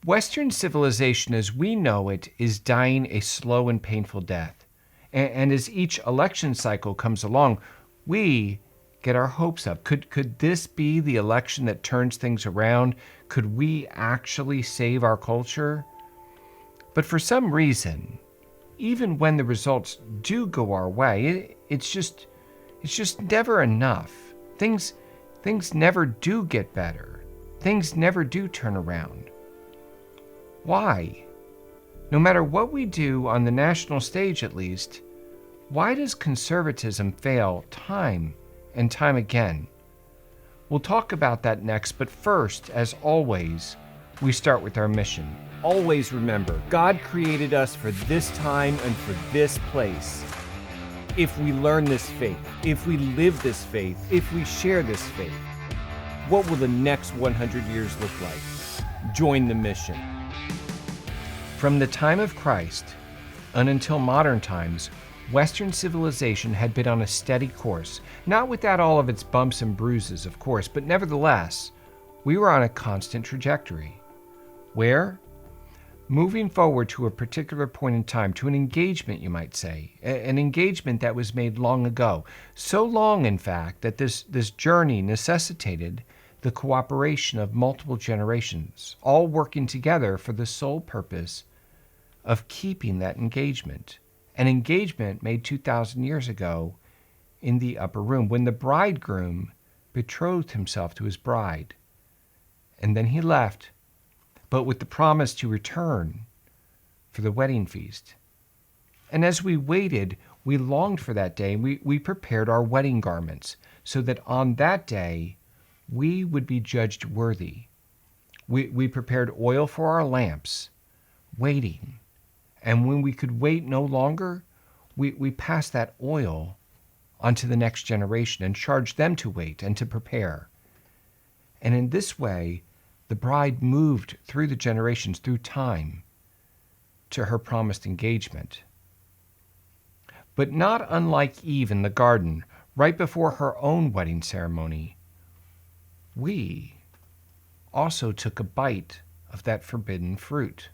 Western civilization as we know it is dying a slow and painful death. And as each election cycle comes along, we get our hopes up. Could this be the election that turns things around? Could we actually save our culture? But for some reason, even when the results do go our way, it's just never enough. Things never do get better. Things never do turn around. Why? No matter what we do on the national stage, at least, why does conservatism fail time and time again? We'll talk about that next, but first, as always, we start with our mission. Always remember, God created us for this time and for this place. If we learn this faith, if we live this faith, if we share this faith, what will the next 100 years look like? Join the mission. From the time of Christ and until modern times, Western civilization had been on a steady course, not without all of its bumps and bruises, of course, but nevertheless, we were on a constant trajectory. Where? Moving forward to a particular point in time, to an engagement, you might say, an engagement that was made long ago. So long, in fact, that this journey necessitated the cooperation of multiple generations, all working together for the sole purpose of keeping that engagement. An engagement made 2,000 years ago in the upper room when the bridegroom betrothed himself to his bride. And then he left, but with the promise to return for the wedding feast. And as we waited, we longed for that day, and we prepared our wedding garments so that on that day we would be judged worthy. We prepared oil for our lamps, waiting. And when we could wait no longer, we passed that oil onto the next generation and charged them to wait and to prepare. And in this way, the bride moved through the generations, through time, to her promised engagement. But not unlike Eve in the garden, right before her own wedding ceremony, we also took a bite of that forbidden fruit.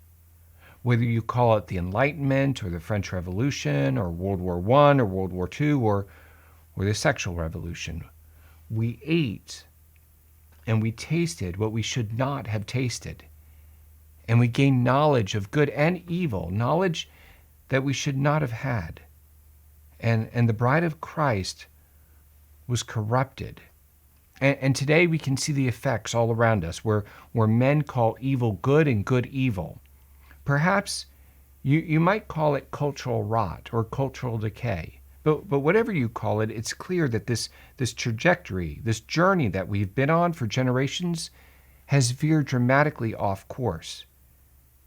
Whether you call it the Enlightenment or the French Revolution or World War I or World War II or the sexual revolution, we ate and we tasted what we should not have tasted. And we gained knowledge of good and evil, knowledge that we should not have had. And the bride of Christ was corrupted. And today we can see the effects all around us, where men call evil good and good evil. Perhaps you might call it cultural rot or cultural decay. But whatever you call it, it's clear that this trajectory, this journey that we've been on for generations, has veered dramatically off course.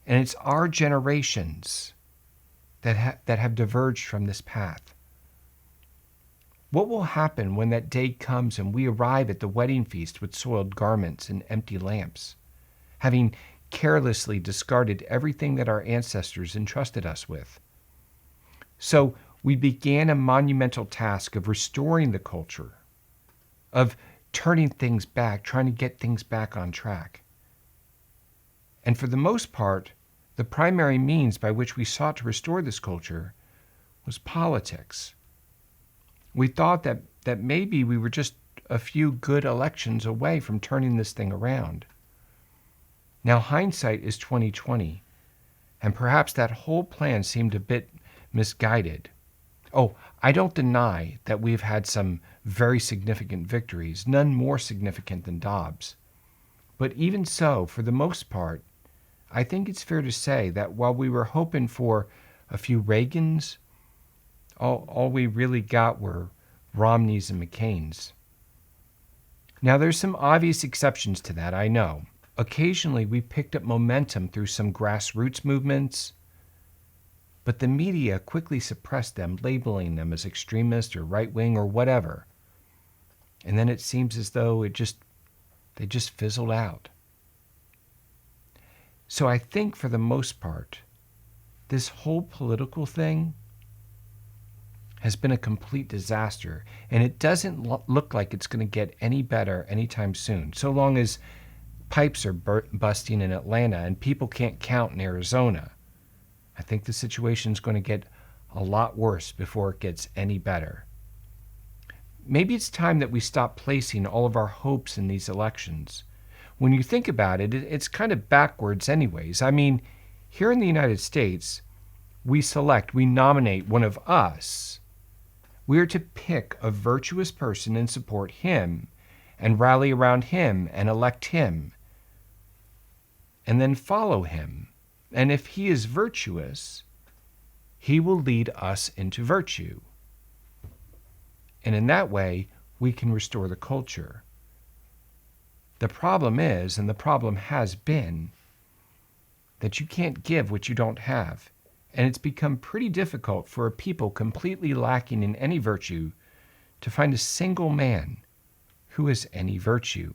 And it's our generations that have diverged from this path. What will happen when that day comes and we arrive at the wedding feast with soiled garments and empty lamps, having carelessly discarded everything that our ancestors entrusted us with? So we began a monumental task of restoring the culture, of turning things back, trying to get things back on track. And for the most part, the primary means by which we sought to restore this culture was politics. We thought that maybe we were just a few good elections away from turning this thing around. Now hindsight is 2020, and perhaps that whole plan seemed a bit misguided. Oh, I don't deny that we've had some very significant victories, none more significant than Dobbs. But even so, for the most part, I think it's fair to say that while we were hoping for a few Reagans, all we really got were Romneys and McCains. Now there's some obvious exceptions to that, I know. Occasionally we picked up momentum through some grassroots movements, but the media quickly suppressed them, labeling them as extremist or right-wing or whatever. And then it seems as though they just fizzled out. So I think for the most part, this whole political thing has been a complete disaster, and it doesn't look like it's going to get any better anytime soon, so long as Pipes are busting in Atlanta, and people can't count in Arizona. I think the situation's going to get a lot worse before it gets any better. Maybe it's time that we stop placing all of our hopes in these elections. When you think about it, it's kind of backwards anyways. I mean, here in the United States, we nominate one of us. We are to pick a virtuous person and support him and rally around him and elect him and then follow him. And if he is virtuous, he will lead us into virtue. And in that way, we can restore the culture. The problem is, and the problem has been, that you can't give what you don't have. And it's become pretty difficult for a people completely lacking in any virtue to find a single man who has any virtue.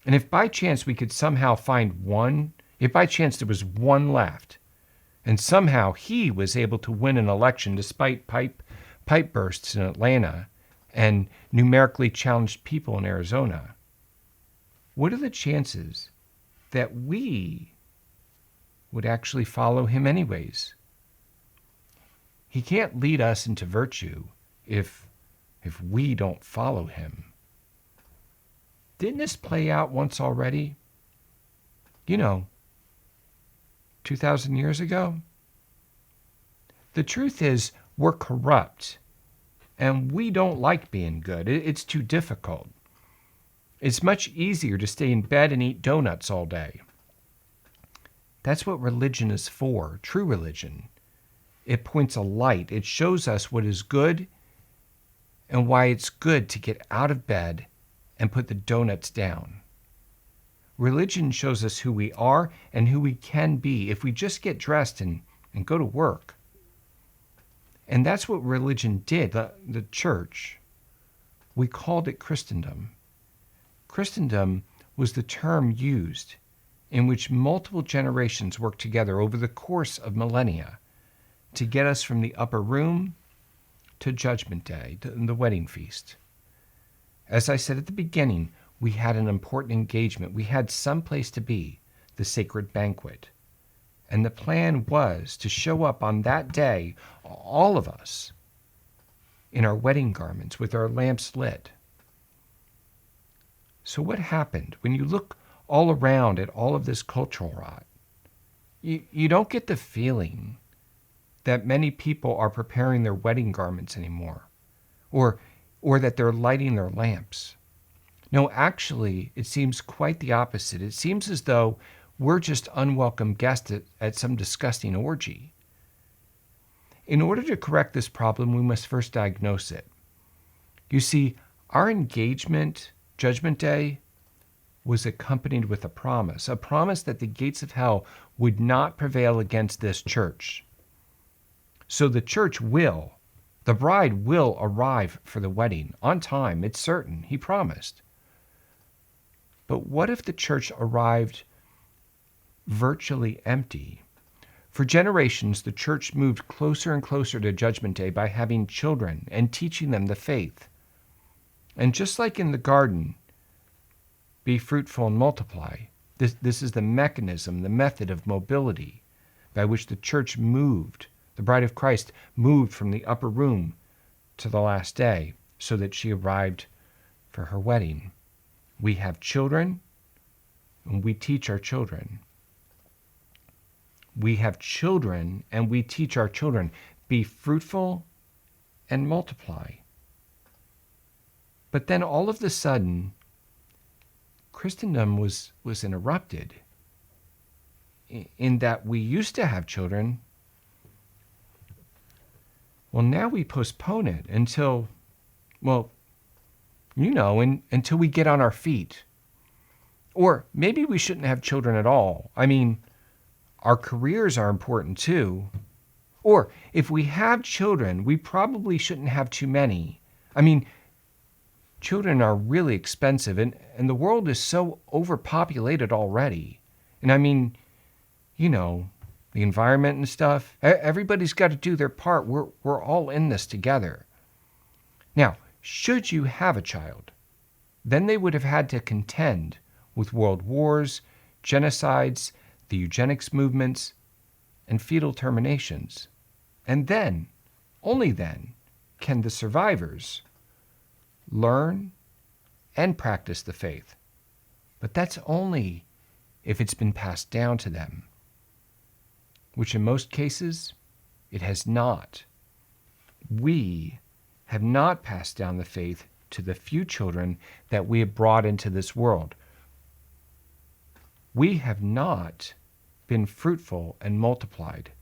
And if by chance we could somehow find one, if by chance there was one left, and somehow he was able to win an election despite pipe bursts in Atlanta and numerically challenged people in Arizona, what are the chances that we would actually follow him anyways? He can't lead us into virtue if we don't follow him. Didn't this play out once already? 2,000 years ago? The truth is, we're corrupt, and we don't like being good. It's too difficult. It's much easier to stay in bed and eat donuts all day. That's what religion is for, true religion. It points a light. It shows us what is good and why it's good to get out of bed and put the donuts down. Religion shows us who we are and who we can be if we just get dressed and go to work. And that's what religion did, the church. We called it Christendom. Christendom was the term used in which multiple generations worked together over the course of millennia to get us from the upper room to Judgment Day, to the wedding feast. As I said at the beginning, we had an important engagement. We had some place to be, the sacred banquet. And the plan was to show up on that day, all of us, in our wedding garments with our lamps lit. So what happened? When you look all around at all of this cultural rot, you don't get the feeling that many people are preparing their wedding garments anymore, or that they're lighting their lamps. No, actually, it seems quite the opposite. It seems as though we're just unwelcome guests at some disgusting orgy. In order to correct this problem, we must first diagnose it. You see, our engagement, Judgment Day, was accompanied with a promise that the gates of hell would not prevail against this church. So the bride will arrive for the wedding on time. It's certain. He promised. But what if the church arrived virtually empty? For generations, the church moved closer and closer to Judgment Day by having children and teaching them the faith. And just like in the garden, be fruitful and multiply. This is the mechanism, the method of mobility by which the church moved. The bride of Christ moved from the upper room to the last day so that she arrived for her wedding. We have children, and we teach our children. We have children, and we teach our children. Be fruitful and multiply. But then all of a sudden, Christendom was interrupted in that we used to have children. Well, now we postpone it until we get on our feet. Or maybe we shouldn't have children at all. I mean, our careers are important too. Or if we have children, we probably shouldn't have too many. I mean, children are really expensive, and the world is so overpopulated already. And I mean, the environment and stuff, everybody's got to do their part. We're all in this together. Now, should you have a child, then they would have had to contend with world wars, genocides, the eugenics movements, and fetal terminations. And then, only then, can the survivors learn and practice the faith. But that's only if it's been passed down to them, which in most cases it has not. We have not passed down the faith to the few children that we have brought into this world. We have not been fruitful and multiplied.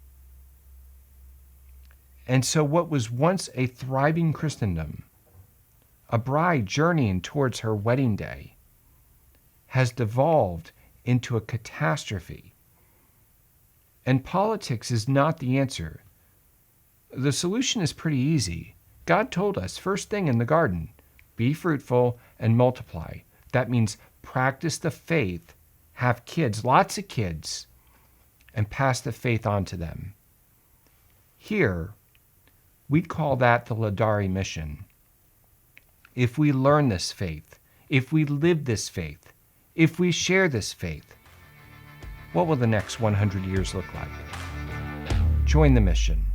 And so what was once a thriving Christendom, a bride journeying towards her wedding day, has devolved into a catastrophe. And politics is not the answer. The solution is pretty easy. God told us, first thing in the garden, be fruitful and multiply. That means practice the faith, have kids, lots of kids, and pass the faith on to them. Here, we call that the Laudare Mission. If we learn this faith, if we live this faith, if we share this faith, what will the next 100 years look like? Join the mission.